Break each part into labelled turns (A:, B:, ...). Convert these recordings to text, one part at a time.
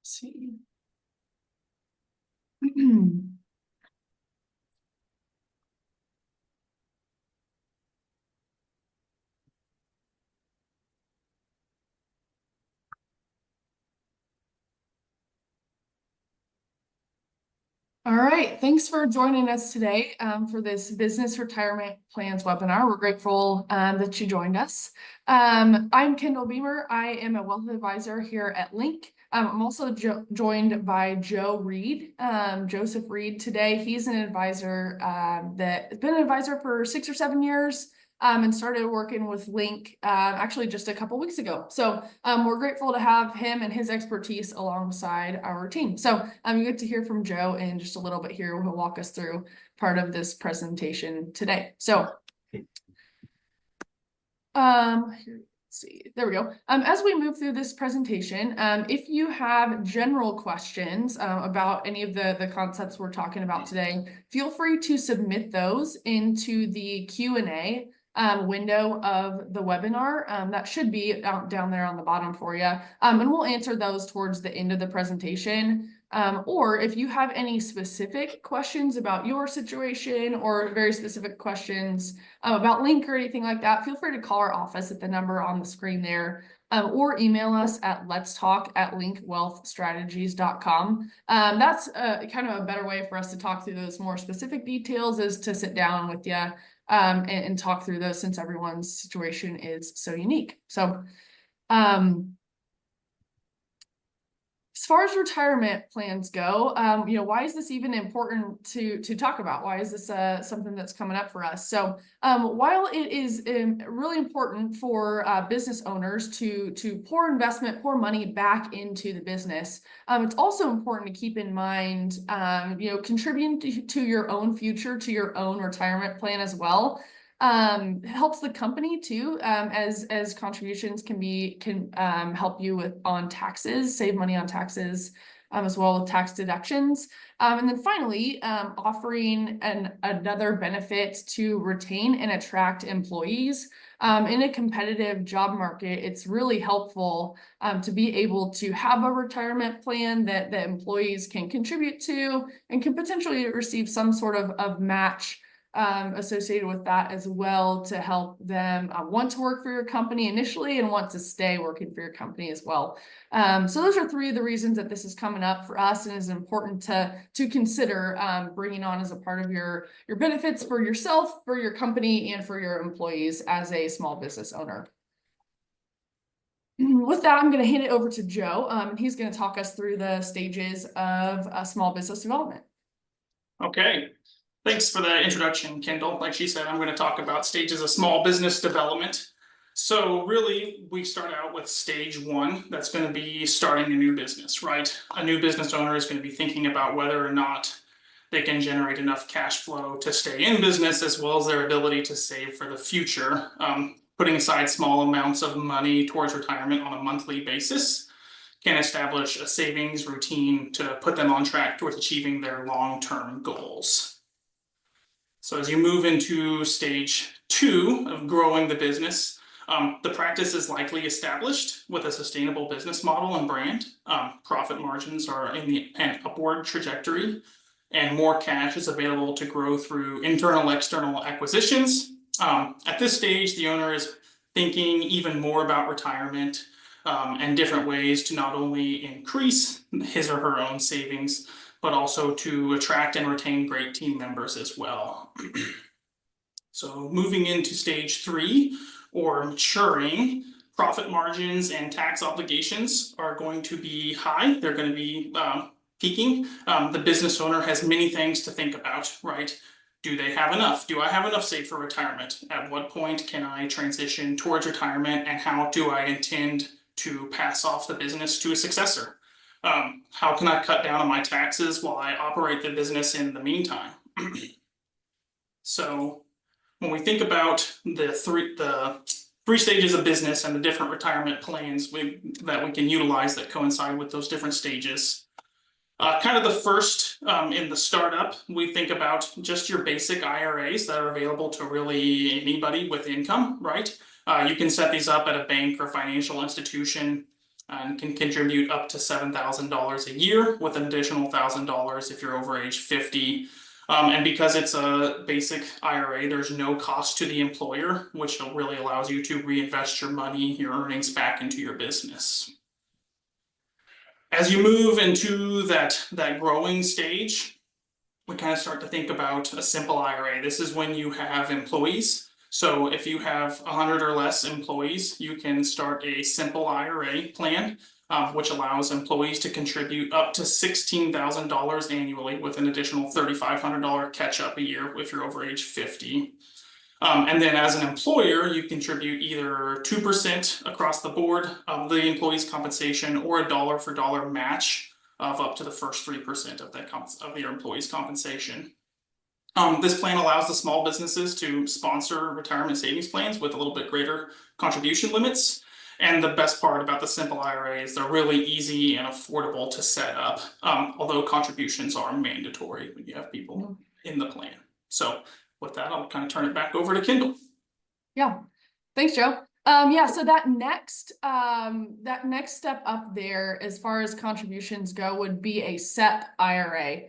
A: See. All right, thanks for joining us today for this business retirement plans webinar. We're grateful that you joined us. I'm Kendall Beamer. I am a wealth advisor here at Link. I'm also joined by Joe Reed, Joseph Reed today. He's an advisor that's been an advisor for 6 or 7 years. And started working with Link actually just a couple weeks ago. So we're grateful to have him and his expertise alongside our team. So you get to hear from Joe in just a little bit here. He'll walk us through part of this presentation today. So let's see, there we go. As we move through this presentation, if you have general questions about any of the concepts we're talking about today, feel free to submit those into the Q&A window of the webinar. That should be down there on the bottom for you. And we'll answer those towards the end of the presentation. Or if you have any specific questions about your situation or very specific questions about Link or anything like that, feel free to call our office at the number on the screen there. Or email us at letstalk@linkwealthstrategies.com. That's kind of a better way for us to talk through those more specific details, is to sit down with you and talk through those, since everyone's situation is so unique. So as far as retirement plans go, why is this even important to talk about? Why is this something that's coming up for us? So while it is really important for business owners to pour money back into the business, it's also important to keep in mind, contributing to your own future, to your own retirement plan as well. Helps the company too, as contributions can help you on taxes, save money on taxes, as well as tax deductions. And then finally, offering another benefit to retain and attract employees. In a competitive job market, it's really helpful to be able to have a retirement plan that the employees can contribute to and can potentially receive some sort of match associated with that as well, to help them want to work for your company initially and want to stay working for your company as well. So those are 3 of the reasons that this is coming up for us and is important to consider bringing on as a part of your benefits for yourself, for your company, and for your employees as a small business owner. With that, I'm going to hand it over to Joe, and he's going to talk us through the stages of small business development.
B: Okay. Thanks for the introduction, Kendall. Like she said, I'm going to talk about stages of small business development. So really, we start out with stage 1. That's going to be starting a new business, right? A new business owner is going to be thinking about whether or not they can generate enough cash flow to stay in business, as well as their ability to save for the future, putting aside small amounts of money towards retirement on a monthly basis can establish a savings routine to put them on track towards achieving their long-term goals. So as you move into stage 2 of growing the business, the practice is likely established with a sustainable business model and brand. Profit margins are in an upward trajectory, and more cash is available to grow through internal, external acquisitions. At this stage, the owner is thinking even more about retirement and different ways to not only increase his or her own savings, but also to attract and retain great team members as well. So moving into stage 3, or maturing, profit margins and tax obligations are going to be high. They're going to be peaking. The business owner has many things to think about, right? Do they have enough? Do I have enough saved for retirement? At what point can I transition towards retirement, and how do I intend to pass off the business to a successor? How can I cut down on my taxes while I operate the business in the meantime? So when we think about the three stages of business and the different retirement plans that we can utilize that coincide with those different stages, kind of the first in the startup, we think about just your basic IRAs that are available to really anybody with income, right? You can set these up at a bank or financial institution and can contribute up to $7,000 a year with an additional $1,000 if you're over age 50. And because it's a basic IRA, there's no cost to the employer, which really allows you to reinvest your money, your earnings back into your business. As you move into that growing stage, we kind of start to think about a simple IRA. This is when you have employees. So if you have 100 or less employees, you can start a simple IRA plan, which allows employees to contribute up to $16,000 annually with an additional $3,500 catch up a year if you're over age 50. And then as an employer, you contribute either 2% across the board of the employee's compensation or a dollar for dollar match of up to the first 3% of your employee's compensation. This plan allows the small businesses to sponsor retirement savings plans with a little bit greater contribution limits. And the best part about the simple IRA is they're really easy and affordable to set up, although contributions are mandatory when you have people in the plan. So with that, I'll kind of turn it back over to Kendall.
A: Yeah, thanks, Joe. Yeah, so that next step up there, as far as contributions go, would be a SEP IRA.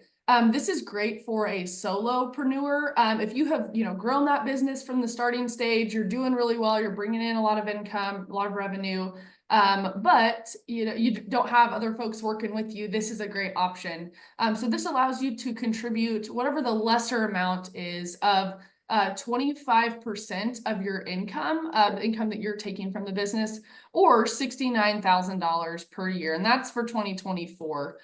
A: This is great for a solopreneur. If you have, grown that business from the starting stage, you're doing really well, you're bringing in a lot of income, a lot of revenue, but you don't have other folks working with you, this is a great option. So this allows you to contribute whatever the lesser amount is of 25% of your income, the income that you're taking from the business, or $69,000 per year, and that's for 2024.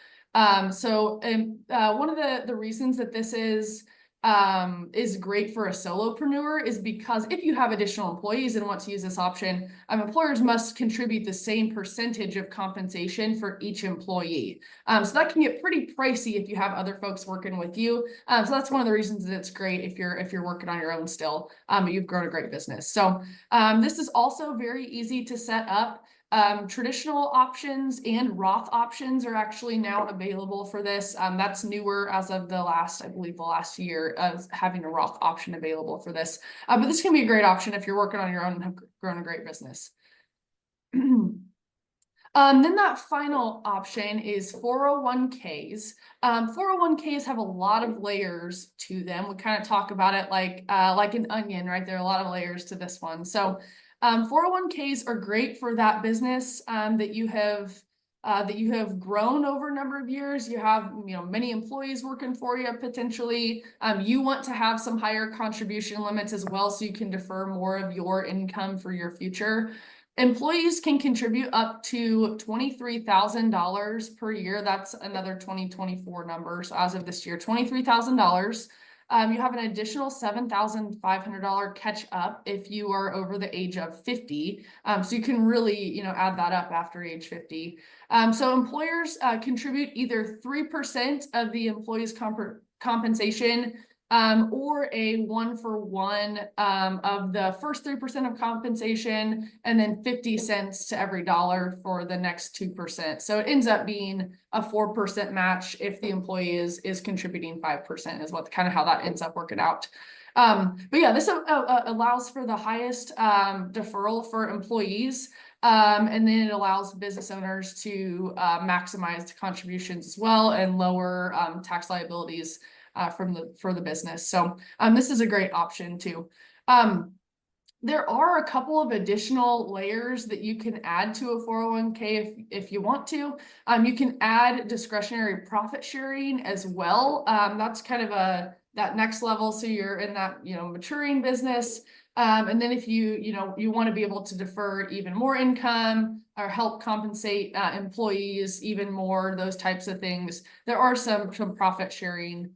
A: So one of the reasons that this is great for a solopreneur is because if you have additional employees and want to use this option, employers must contribute the same percentage of compensation for each employee. So that can get pretty pricey if you have other folks working with you. So that's one of the reasons that it's great if you're working on your own still, but you've grown a great business. So this is also very easy to set up. Traditional options and Roth options are actually now available for this. That's newer as of the last year of having a Roth option available for this. But this can be a great option if you're working on your own and have grown a great business. Then that final option is 401ks. 401ks have a lot of layers to them. We kind of talk about it like an onion, right? There are a lot of layers to this one. So 401ks are great for that business that you have grown over a number of years. You have many employees working for you potentially. You want to have some higher contribution limits as well, so you can defer more of your income for your future. Employees can contribute up to $23,000 per year. That's another 2024 number. So as of this year, $23,000. You have an additional $7,500 catch up if you are over the age of 50. So you can really, add that up after age 50. So employers contribute either 3% of the employee's compensation or a 1-for-1 of the first 3% of compensation, and then 50 cents to every dollar for the next 2%. So it ends up being a 4% match if the employee is contributing 5%, is what kind of how that ends up working out. But yeah, this allows for the highest deferral for employees. And then it allows business owners to maximize the contributions as well and lower tax liabilities for the business. So this is a great option too. There are a couple of additional layers that you can add to a 401k if you want to. You can add discretionary profit sharing as well. That's kind of that next level. So you're in that maturing business. And then if you want to be able to defer even more income or help compensate employees even more, those types of things, there are some profit sharing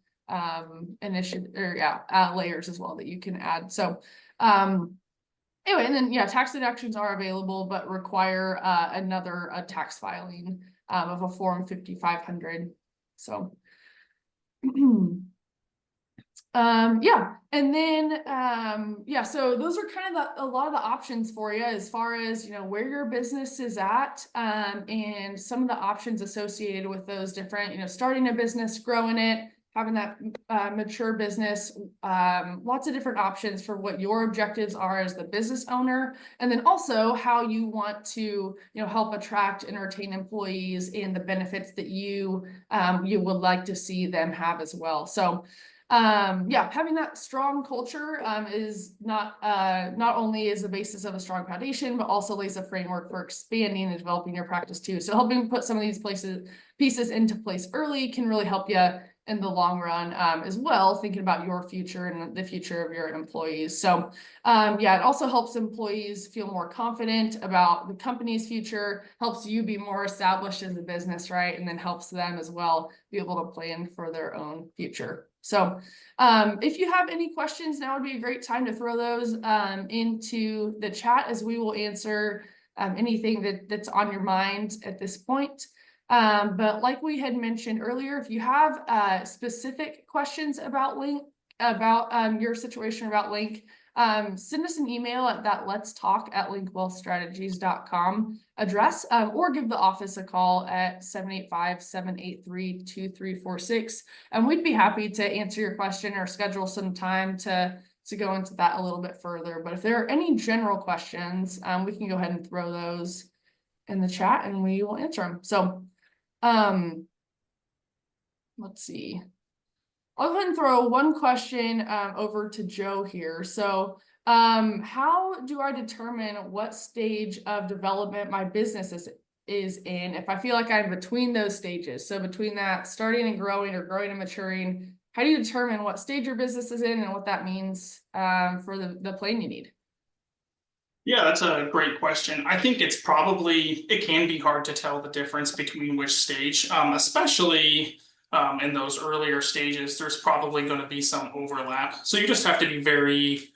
A: initiative or layers as well that you can add. So anyway, and then tax deductions are available but require another tax filing of a form 5500. So and then so those are kind of a lot of the options for you as far as where your business is at, and some of the options associated with those different starting a business, growing it, having that mature business, lots of different options for what your objectives are as the business owner, and then also how you want to, you know, help attract and retain employees and the benefits that you would like to see them have as well. So yeah, having that strong culture is not only is the basis of a strong foundation, but also lays a framework for expanding and developing your practice too. So helping put some of these pieces into place early can really help you in the long run as well, thinking about your future and the future of your employees. So yeah, it also helps employees feel more confident about the company's future, helps you be more established as a business, right? And then helps them as well be able to plan for their own future. So if you have any questions, now would be a great time to throw those into the chat, as we will answer anything that's on your mind at this point. But like we had mentioned earlier, if you have specific questions about Link, about your situation about Link, send us an email at that letstalk@linkwealthstrategies.com address, or give the office a call at 785-783-2346. And we'd be happy to answer your question or schedule some time to go into that a little bit further. But if there are any general questions, we can go ahead and throw those in the chat and we will answer them. So let's see. I'll go ahead and throw one question over to Joe here. So how do I determine what stage of development my business is in if I feel like I'm between those stages? So between that starting and growing, or growing and maturing, how do you determine what stage your business is in and what that means for the plan you need?
B: Yeah, that's a great question. I think it can be hard to tell the difference between which stage, especially in those earlier stages. There's probably going to be some overlap. So you just have to be very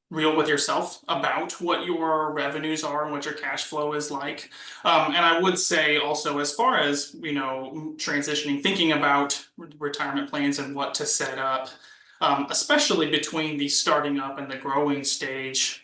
B: real with yourself about what your revenues are and what your cash flow is like. And I would say also, as far as, you know, transitioning, thinking about retirement plans and what to set up, especially between the starting up and the growing stage.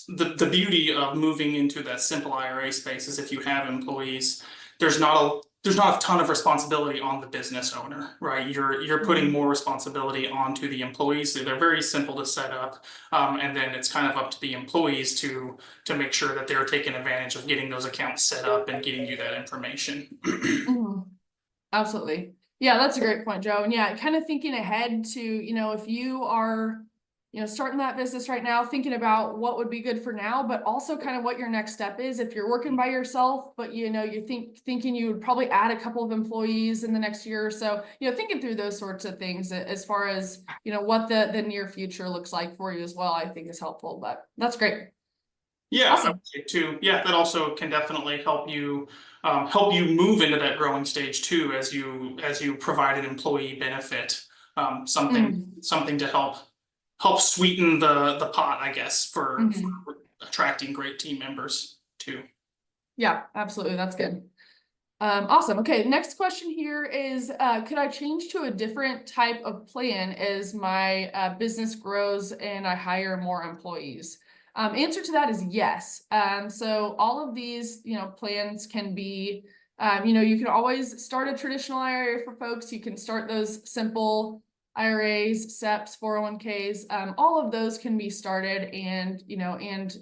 B: The beauty of moving into that simple IRA space is, if you have employees, there's not a ton of responsibility on the business owner, right? You're putting more responsibility onto the employees. So they're very simple to set up, and then it's kind of up to the employees to make sure that they're taking advantage of getting those accounts set up and getting you that information.
A: Absolutely. Yeah, that's a great point, Joe. And yeah, kind of thinking ahead to, you know, if you are, you know, starting that business right now, thinking about what would be good for now, but also kind of what your next step is. If you're working by yourself, but you know, you're thinking you would probably add a couple of employees in the next year or so, you know, thinking through those sorts of things as far as, you know, what the near future looks like for you as well, I think is helpful. But that's great.
B: Yeah,
A: Awesome.
B: I would say too. Yeah, that also can definitely help you move into that growing stage too, as you provide an employee benefit, something to help sweeten the pot, I guess, for attracting great team members too.
A: Yeah, absolutely. That's good. Awesome. Okay, next question here is, could I change to a different type of plan as my business grows and I hire more employees? Answer to that is yes. So all of these, you know, plans can be, you know, you can always start a traditional IRA for folks. You can start those simple IRAs, SEPs, 401ks, all of those can be started and, you know, and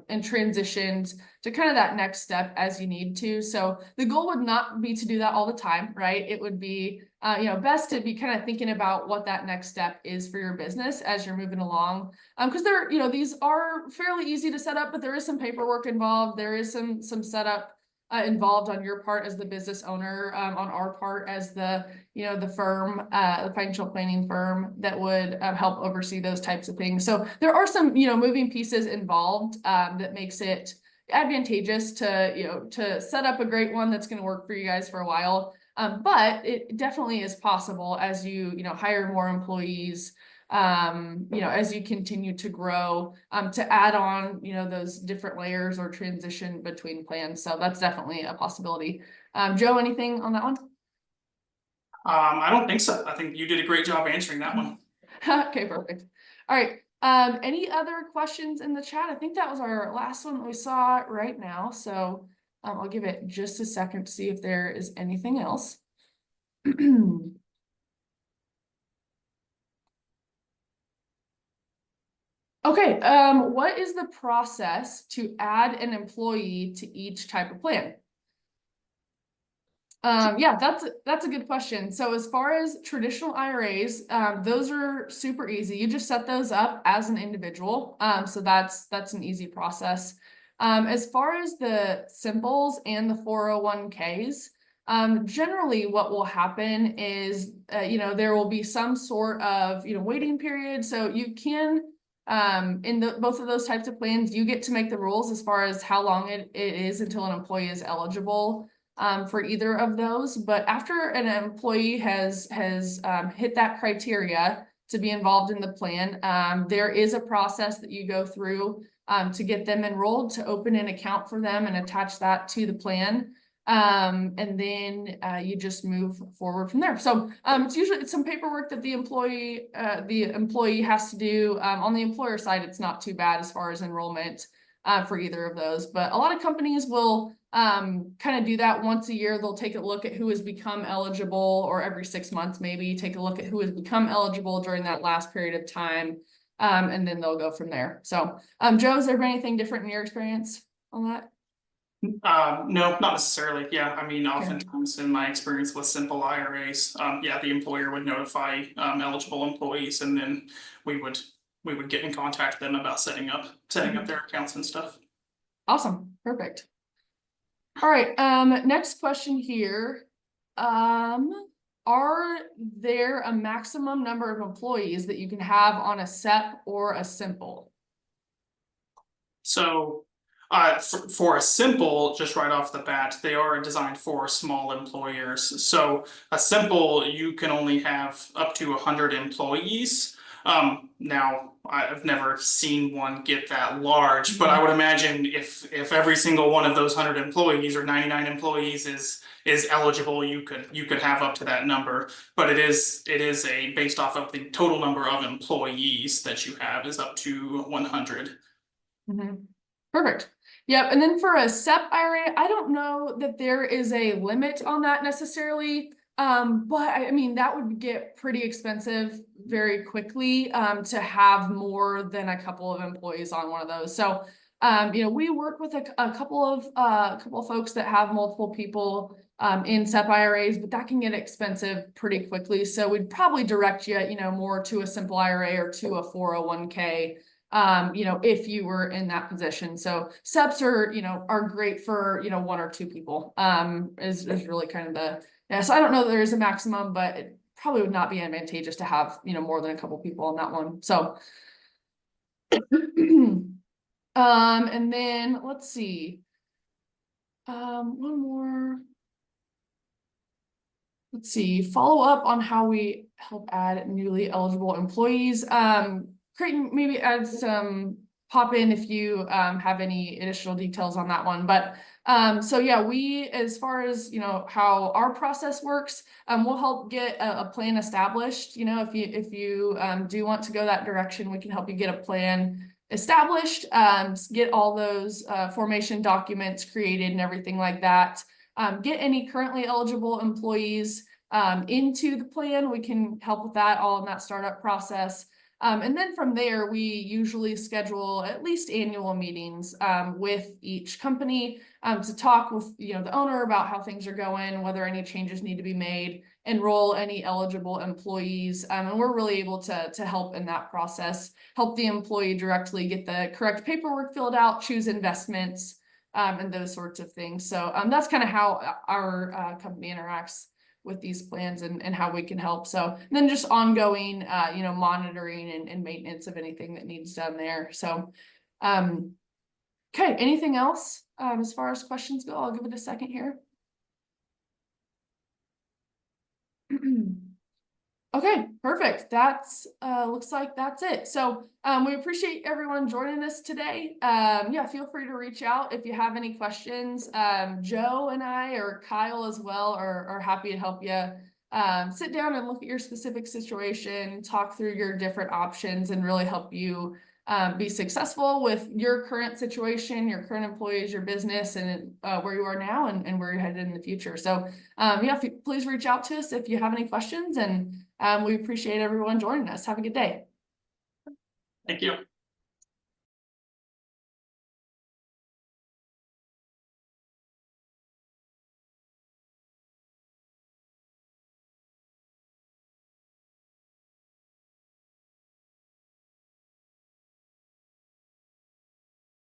A: transitioned to kind of that next step as you need to. So the goal would not be to do that all the time, right? It would be, you know, best to be kind of thinking about what that next step is for your business as you're moving along. Because you know, these are fairly easy to set up, but there is some paperwork involved. There is some setup involved on your part as the business owner, on our part as the, you know, the firm, the financial planning firm that would help oversee those types of things. So there are some, you know, moving pieces involved that makes it advantageous to, you know, to set up a great one that's going to work for you guys for a while. But it definitely is possible as you know, hire more employees, you know, as you continue to grow, to add on, you know, those different layers or transition between plans. So that's definitely a possibility. Joe, anything on that one?
B: I don't think so. I think you did a great job answering that one.
A: Okay, perfect. All right. Any other questions in the chat? I think that was our last one that we saw right now. So I'll give it just a second to see if there is anything else. Okay, what is the process to add an employee to each type of plan? Yeah, that's a good question. So as far as traditional IRAs, those are super easy. You just set those up as an individual. So that's an easy process. As far as the simples and the 401ks, generally what will happen is, there will be some sort of, waiting period. So you can, in both of those types of plans, you get to make the rules as far as how long it is until an employee is eligible for either of those. But after an employee has hit that criteria to be involved in the plan, there is a process that you go through to get them enrolled, to open an account for them and attach that to the plan. And then you just move forward from there. So it's some paperwork that the employee has to do. On the employer side, it's not too bad as far as enrollment for either of those. But a lot of companies will kind of do that once a year. They'll take a look at who has become eligible, or every 6 months, maybe take a look at who has become eligible during that last period of time. And then they'll go from there. So, Joe, is there anything different in your experience on that?
B: No, not necessarily. Yeah, I mean, oftentimes in my experience with simple IRAs, yeah, the employer would notify eligible employees, and then we would get in contact with them about setting up their accounts and stuff.
A: Awesome, perfect. All right, next question here. Are there a maximum number of employees that you can have on a SEP or a simple?
B: So for a simple, just right off the bat, they are designed for small employers. So a simple, you can only have up to 100 employees. Now I've never seen one get that large, but I would imagine if every single one of those 100 employees or 99 employees is eligible, you could have up to that number. But it is a based off of the total number of employees that you have is up to 100.
A: Perfect. Yep. And then for a SEP IRA, I don't know that there is a limit on that necessarily. But I mean, that would get pretty expensive very quickly to have more than a couple of employees on one of those. So, we work with a couple of folks that have multiple people in SEP IRAs, but that can get expensive pretty quickly. So we'd probably direct you, more to a simple IRA or to a 401k. If you were in that position. So SEPs are great for, 1 or 2 people, is really kind of so I don't know that there is a maximum, but it probably would not be advantageous to have, more than a couple people on that one. So, and then let's see, one more. Let's see, follow up on how we help add newly eligible employees. Creighton, maybe add some pop in if you have any additional details on that one. But so yeah, we, as far as how our process works, we'll help get a plan established. If you do want to go that direction, we can help you get a plan established, get all those formation documents created and everything like that. Get any currently eligible employees into the plan. We can help with that all in that startup process. And then from there, we usually schedule at least annual meetings with each company to talk with the owner about how things are going, whether any changes need to be made, enroll any eligible employees. And we're really able to help in that process, help the employee directly get the correct paperwork filled out, choose investments, and those sorts of things. So that's kind of how our company interacts with these plans and how we can help. So then just ongoing, monitoring and maintenance of anything that needs done there. So, okay, anything else as far as questions go? I'll give it a second here. Okay, perfect. That's looks like that's it. So we appreciate everyone joining us today. Yeah, feel free to reach out if you have any questions. Joe and I, or Kyle as well, are happy to help you sit down and look at your specific situation, talk through your different options, and really help you be successful with your current situation, your current employees, your business, and where you are now and where you're headed in the future. So yeah, please reach out to us if you have any questions, and we appreciate everyone joining us. Have a good day.
B: Thank you.